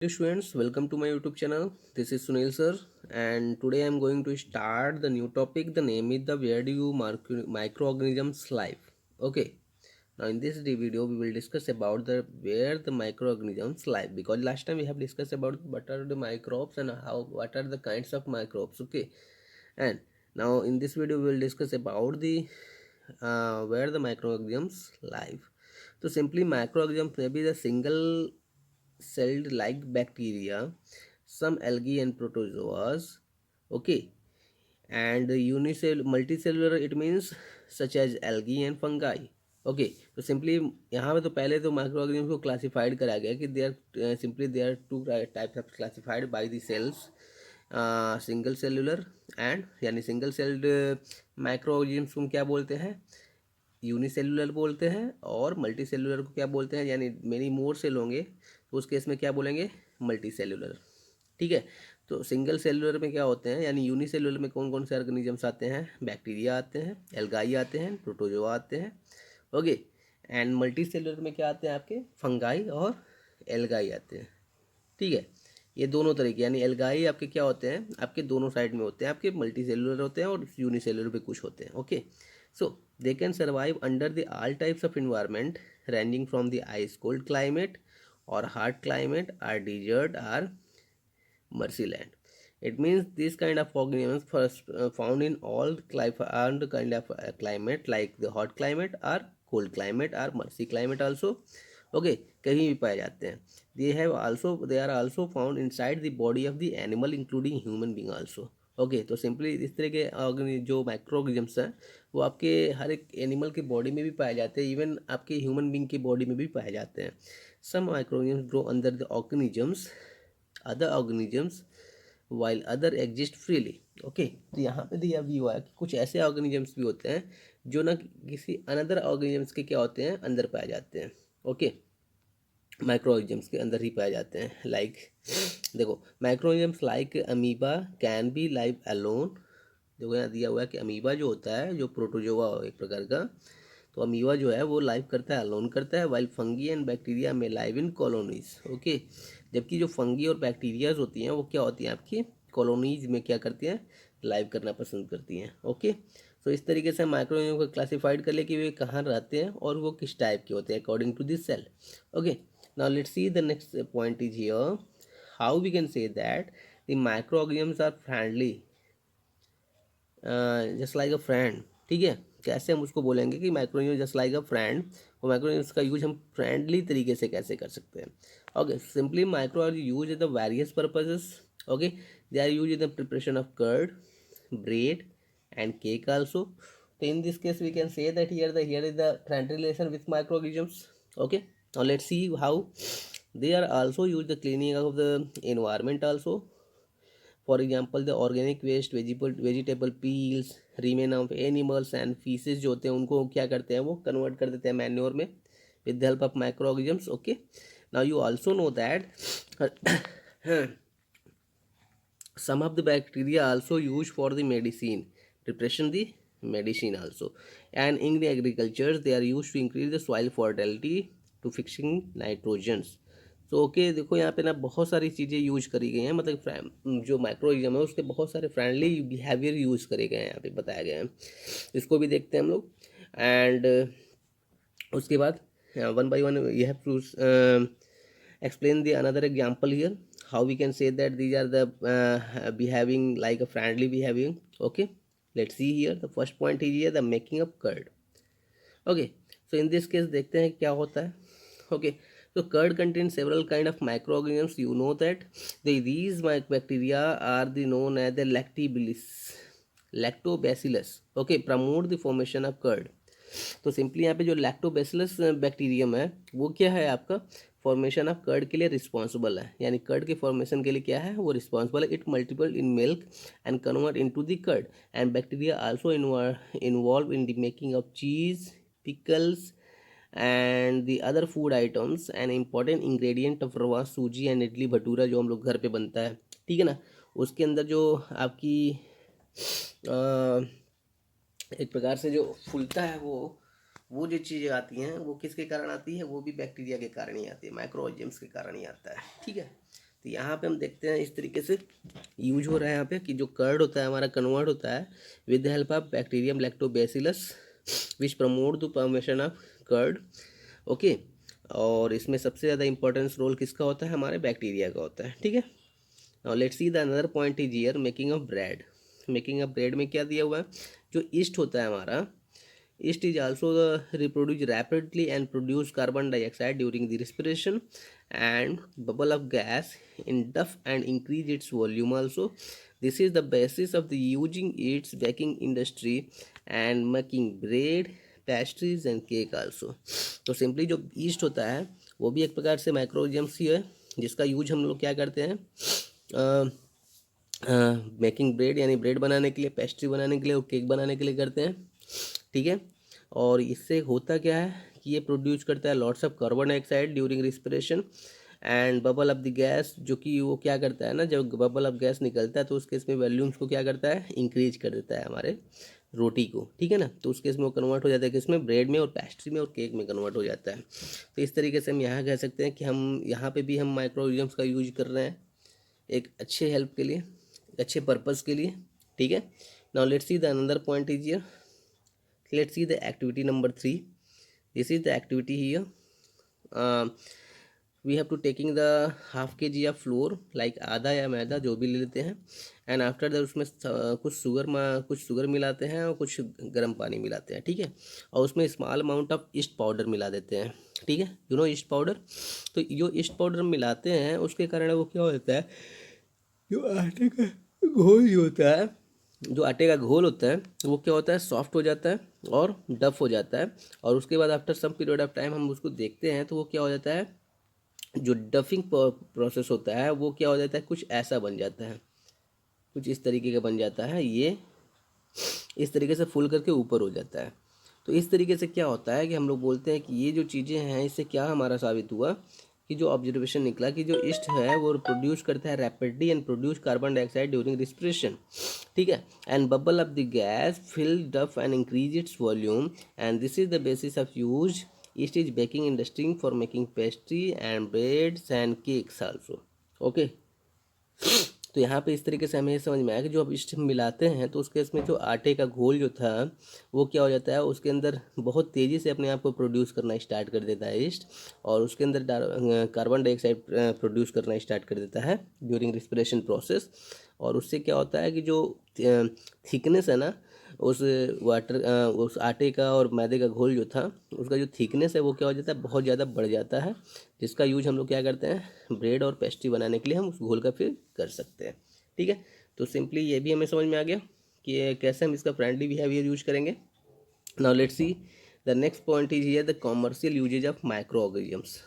Hey students, welcome to my YouTube channel. This is Sunil sir, and today I am going to start the new topic. The name is the where do you microorganisms live. Okay. Now in this video we will discuss about the where the microorganisms live, because last time we have discussed about what are the microbes and what are the kinds of microbes. Okay, and now in this video we will discuss about the where the microorganisms live. So simply microorganisms may be the single celled like bacteria, some algae and protozoas. Okay, and multicellular it means such as algae and fungi. Okay, तो simply यहाँ पे तो पहले तो micro organism को classified करा गया कि they are simply they are two types of classified by the cells, single cellular and यानी सिंगल सेल्ड माइक्रो ऑर्गेनिज्म को क्या बोलते हैं, यूनिसेलुलर बोलते हैं, और मल्टी सेलुलर को क्या बोलते हैं, यानी मेनी मोर सेल होंगे तो उस केस में क्या बोलेंगे, मल्टी सेलुलर। ठीक है, तो सिंगल सेलुलर में क्या होते हैं, यानी यूनिसेलुलर में कौन कौन से ऑर्गेनिजम्स आते हैं, बैक्टीरिया आते हैं, एल्गाई आते हैं, प्रोटोजोआ आते हैं। ओके, एंड मल्टी सेलुलर में क्या आते हैं आपके, फंगाई और एल्गाई आते हैं। ठीक है, ये दोनों तरीके, यानी एल्गाई आपके क्या होते हैं, आपके दोनों साइड में होते हैं, आपके मल्टी सेलुलर होते हैं और यूनिसेलुलर पे कुछ होते हैं। Okay, so they can survive under the all types of environment ranging from the ice cold climate और hard climate or desert or mercy land. It means these kind of organisms first found in all kind of climate, like the hot climate or cold climate or mercy climate also. Okay, कहीं भी पाए जाते हैं। They are also found inside the body of the animal including human being also. Okay, तो simply इस तरह के जो माइक्रो ऑर्गेनिजम्स हैं वो आपके हर एक एनिमल की बॉडी में भी पाए जाते हैं, इवन आपके ह्यूमन बींग की बॉडी में भी पाए जाते हैं। Some microorganisms grow under the organisms other organisms while other exist freely. Okay, तो यहाँ पे दिया भी हुआ है कि कुछ ऐसे ऑर्गेनिजम्स भी होते हैं जो ना किसी अनदर ऑर्गेनिजम्स के क्या होते हैं, अंदर पाए जाते हैं। ओके, माइक्रो ऑर्गेनिजम्स के अंदर ही पाए जाते हैं। लाइक देखो, micro organisms like amoeba can be live alone. देखो यहाँ दिया हुआ है कि अमीबा जो होता है, जो प्रोटोजोआ एक प्रकार का, तो अमीबा जो है वो लाइव करता है, अलोन करता है, वाइल फंगी एंड बैक्टीरिया में लाइव इन कॉलोनीज। ओके, जबकि जो फंगी और बैक्टीरियाज होती हैं वो क्या होती हैं, आपकी कॉलोनीज में क्या करती हैं, लाइव करना पसंद करती हैं। ओके, तो इस तरीके से माइक्रोऑर्गेनिज्म को क्लासिफाइड कर ले कि वे कहाँ रहते हैं और वो किस टाइप के होते हैं according to this cell. Okay, now let's see the next point is here, how we can say that the microorganisms are friendly just like a friend. ठीक है, कैसे हम उसको बोलेंगे कि microorganism just like a friend, और microorganism का use हम फ्रेंडली तरीके से कैसे कर सकते हैं। ओके, simply microorganism use in the various purposes. Okay, they are use in the preparation of curd, bread and cake also. So in this case we can say that here is the friendly relation with microorganisms. Okay, now let's see how they are also use the cleaning of the environment also. For example, the organic waste, vegetable peels, remain of animals and feces जो होते हैं उनको क्या करते हैं, वो convert कर देते हैं मैन्योर में with the help of microorganisms. Okay, now you also know that some of the bacteria also used for the medicine preparation, the medicine also, and in the agriculture they are used to increase the soil fertility to fixing nitrogens. तो okay, देखो यहाँ पे ना बहुत सारी चीज़ें use करी गई हैं, मतलब जो माइक्रोइज्म है उसके बहुत सारे फ्रेंडली बिहेवियर यूज करे गए हैं, यहाँ पे बताया गया है। इसको भी देखते हैं हम लोग, एंड उसके बाद one by one you have to explain the another example here, how we can say that these are the behaving like a friendly behaving. Okay, let's see here, the first point is here the making of curd. Okay, so in this case देखते हैं क्या होता है। Okay, so curd contains several kind of microorganisms. You know that these bacteria are the known as the lactobacillus. Okay, promote the formation of curd. तो simply यहाँ पे जो lactobacillus bacterium है वो क्या है, आपका फॉर्मेशन ऑफ कर्ड के लिए रिस्पॉन्सिबल है, यानी कर्ड के फॉर्मेशन के लिए क्या है, वो रिस्पॉन्सिबल है। It multiple in milk and convert into the curd, and bacteria also involve in the making of cheese, pickles and the other food items. And important ingredient of rava, sooji and idli bhatura जो हम लोग घर पे बनता है, ठीक है ना, उसके अंदर जो आपकी एक प्रकार से जो फूलता है वो जो चीज़ें आती हैं वो किसके कारण आती है, वो भी बैक्टीरिया के कारण ही आती है, माइक्रो ऑर्गेनिज्म्स के कारण ही आता है। ठीक है, तो यहाँ पे हम देखते हैं इस तरीके से यूज हो रहा है यहाँ पे कि जो कर्ड होता है हमारा कन्वर्ट होता है with the help of bacterium lactobacillus which promote the formation of curd. Okay, और इसमें सबसे ज़्यादा इंपॉर्टेंस रोल किसका होता है, हमारे बैक्टीरिया का होता है। ठीक है, now let's see the another point is here making of bread. Making of bread में क्या दिया हुआ है, जो ईस्ट होता है हमारा, yeast is also reproduce rapidly and produce carbon dioxide during the respiration and bubble of gas in duff and increase its volume also. This is the basis of the using its baking industry and making bread, pastries and cake also. तो simply जो east होता है वो भी एक प्रकार से microorganism ही है जिसका यूज हम लोग क्या करते हैं, मेकिंग ब्रेड यानी ब्रेड बनाने के लिए, पेस्ट्री बनाने के लिए और केक बनाने के लिए करते हैं। ठीक है, और इससे होता क्या है कि ये प्रोड्यूस करता है lots of carbon dioxide during respiration and bubble of the gas, जो कि वो क्या करता है ना, जब बबल ऑफ गैस निकलता है तो उसके इसमें वॉल्यूम्स को क्या करता है, इंक्रीज कर देता है हमारे रोटी को। ठीक है ना, तो उसके इसमें वो कन्वर्ट हो जाता है किसमें, ब्रेड में और पेस्ट्री में और केक में कन्वर्ट हो जाता है। तो इस तरीके से हम यहाँ कह सकते हैं कि हम यहाँ पे भी हम माइक्रोऑर्गेनिज्म्स का यूज कर रहे हैं एक अच्छे हेल्प के लिए, अच्छे पर्पज़ के लिए। ठीक है, now let's see the another point is here, let's see the activity number 3. This is the activity here. We have to taking the half kg of flour like आधा या मैदा जो भी ले लेते हैं एंड आफ्टर दैट उसमें कुछ sugar मिलाते हैं और कुछ गर्म पानी मिलाते हैं। ठीक है, और उसमें small amount of east powder मिला देते हैं। ठीक है, यू नो ईस्ट पाउडर। तो जो ईस्ट पाउडर मिलाते हैं उसके कारण वो क्या होता है, जो आटे का घोल ही होता है, जो आटे का घोल होता है वो क्या होता है, सॉफ्ट हो जाता है और डफ हो जाता है। और उसके बाद after some period of time हम उसको देखते हैं तो वो क्या हो जाता है, जो डफिंग प्रोसेस होता है वो क्या हो जाता है, कुछ ऐसा बन जाता है, कुछ इस तरीके का बन जाता है, ये इस तरीके से फुल करके ऊपर हो जाता है। तो इस तरीके से क्या होता है कि हम लोग बोलते हैं कि ये जो चीज़ें हैं इससे क्या हमारा साबित हुआ कि जो ऑब्जर्वेशन निकला कि जो ईस्ट है वो प्रोड्यूस करता है rapidly and produce carbon dioxide during respiration. ठीक है, and bubble of the gas fill dough and increase its volume and this is the basis of use yeast is baking industry for making pastry and breads and cakes also. Okay, तो यहाँ पे इस तरीके से हमें समझ में आया कि जो अब ईस्ट मिलाते हैं तो उसके इसमें जो आटे का घोल जो था वो क्या हो जाता है, उसके अंदर बहुत तेज़ी से अपने आप को प्रोड्यूस करना स्टार्ट कर देता है ईस्ट, और उसके अंदर कार्बन डाइऑक्साइड प्रोड्यूस करना स्टार्ट कर देता है ड्यूरिंग रिस्पिरेशन प्रोसेस। और उससे क्या होता है कि जो थिकनेस है ना उस आटे का और मैदे का घोल जो था उसका जो थिकनेस है वो क्या हो जाता है, बहुत ज़्यादा बढ़ जाता है, जिसका यूज हम लोग क्या करते हैं, ब्रेड और पेस्ट्री बनाने के लिए हम उस घोल का फिर कर सकते हैं। ठीक है, तो सिंपली ये भी हमें समझ में आ गया कि कैसे हम इसका फ्रेंडली बिहेवियर यूज करेंगे। Now let's see the next point is here the commercial uses of microorganisms.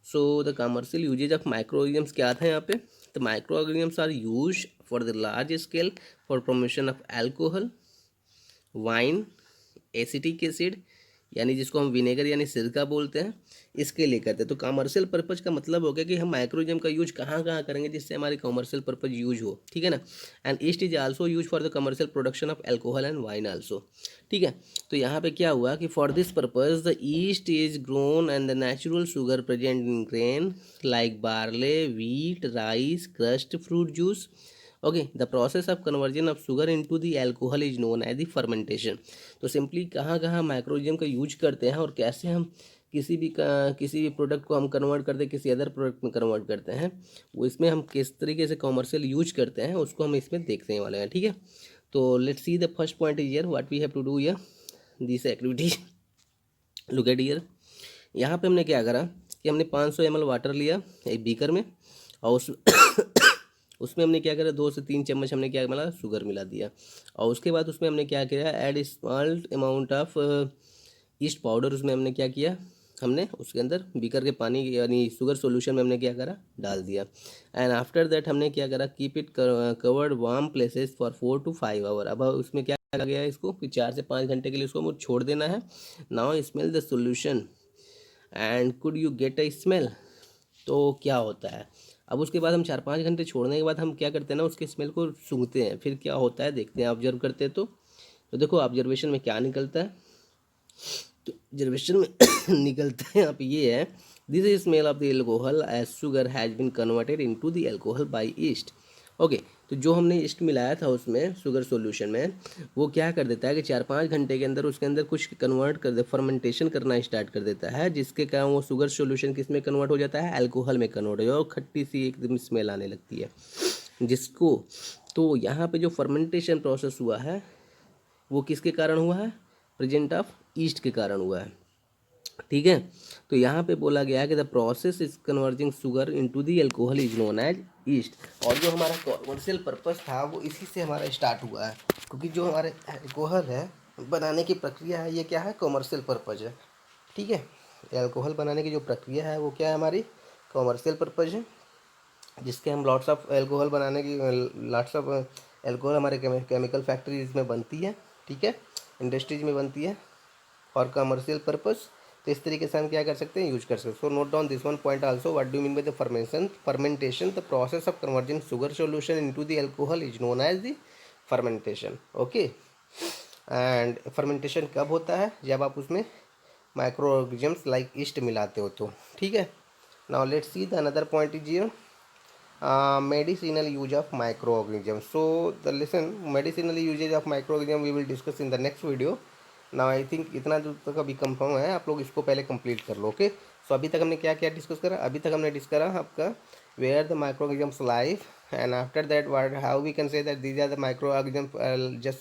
So the commercial uses of microorganisms क्या था यहाँ पे, the microorganisms are use for the large scale for promotion of alcohol, wine, acetic acid यानी जिसको हम vinegar यानी सिरका बोलते हैं, इसके लिए करते हैं। तो कमर्शियल पर्पज़ का मतलब हो गया कि हम माइक्रोजम का यूज कहाँ कहाँ करेंगे जिससे हमारे कमर्शियल पर्पज़ यूज हो। ठीक है ना, and yeast is also use for the commercial production of alcohol and wine also. ठीक है, तो यहाँ पे क्या हुआ कि for this purpose the yeast is grown and the natural sugar present in grain like barley, wheat, rice, crust, fruit juice. Okay, the process of conversion of sugar into the alcohol is known as the fermentation. तो simply कहाँ कहाँ माइक्रोजम का use करते हैं और कैसे हम किसी भी प्रोडक्ट को हम कन्वर्ट करते हैं किसी अदर प्रोडक्ट में कन्वर्ट करते हैं, वो इसमें हम किस तरीके से कॉमर्शियल यूज करते हैं उसको हम इसमें देखने वाले हैं। ठीक है, तो let's see the first point is here what we have to do here this activity. Look at here, यहाँ पे हमने क्या करा कि हमने 500 ml वाटर लिया एक बीकर में और उसमें हमने क्या करा 2 से 3 चम्मच हमने क्या मिला, शुगर मिला दिया। और उसके बाद उसमें हमने क्या किया, add small amount of east powder, उसमें हमने क्या किया, हमने उसके अंदर बीकर के पानी यानी शुगर सॉल्यूशन में हमने क्या करा, डाल दिया। एंड आफ्टर दैट हमने क्या करा, keep it covered warm places for 4 to 5 hour. अब उसमें क्या करा गया है, इसको कि 4 से 5 घंटे के लिए उसको छोड़ देना है। Now smell the solution and could you get a smell. तो क्या होता है, अब उसके बाद हम 4-5 घंटे छोड़ने के बाद हम क्या करते हैं ना, उसके स्मेल को सूंघते हैं, फिर क्या होता है देखते हैं, ऑब्जर्व करते हैं। तो देखो ऑब्जर्वेशन में क्या निकलता है। ऑब्जर्वेशन में निकलते हैं यहाँ पे ये है, this is smell of the alcohol as sugar has been converted into the alcohol by yeast. Okay, तो जो हमने ईस्ट मिलाया था उसमें शुगर सॉल्यूशन में, वो क्या कर देता है कि 4-5 घंटे के अंदर उसके अंदर कुछ कन्वर्ट कर दे, फर्मेंटेशन करना स्टार्ट कर देता है, जिसके कारण वो शुगर सॉल्यूशन किस में कन्वर्ट हो जाता है, अल्कोहल में कन्वर्ट हो जाता है और खट्टी सी एकदम स्मेल आने लगती है जिसको। तो यहाँ पे जो फर्मेंटेशन प्रोसेस हुआ है वो किसके कारण हुआ है, प्रेजेंट ऑफ ईस्ट के कारण हुआ है। ठीक है, तो यहाँ पे बोला गया है कि the process is converting sugar into the alcohol is known as yeast. और जो हमारा कॉमर्शियल पर्पस था वो इसी से हमारा स्टार्ट हुआ है, क्योंकि जो हमारे अल्कोहल है बनाने की प्रक्रिया है ये क्या है, कॉमर्शियल पर्पज है। ठीक है, अल्कोहल बनाने की जो प्रक्रिया है वो क्या है, हमारी कॉमर्शियल पर्पज है, जिसके हम लॉट्स ऑफ अल्कोहल बनाने की, लॉट्स ऑफ अल्कोहल हमारे केमिकल फैक्ट्रीज में बनती है। ठीक है, इंडस्ट्रीज में बनती है और कमर्शियल पर्पस। तो इस तरीके से हम क्या कर सकते हैं, यूज कर सकते हैं। So note down this one point also, what do mean by the fermentation the process of converting sugar solution into the alcohol is known as the fermentation. Okay, and fermentation कब होता है, जब आप उसमें micro organisms like east मिलाते हो तो। ठीक है, now let's see the another point is here, medicinal use of microorganisms. So the listen, medicinal usage of microorganism we will discuss in the next video. Now I think इतना जो तक अभी confirm है, आप लोग इसको पहले कंप्लीट कर लो। ओके, सो अभी तक हमने क्या क्या डिस्कस करा, अभी तक हमने डिस्कस करा आपका where the microorganisms live, and after that what how we can say that these are the microorganisms just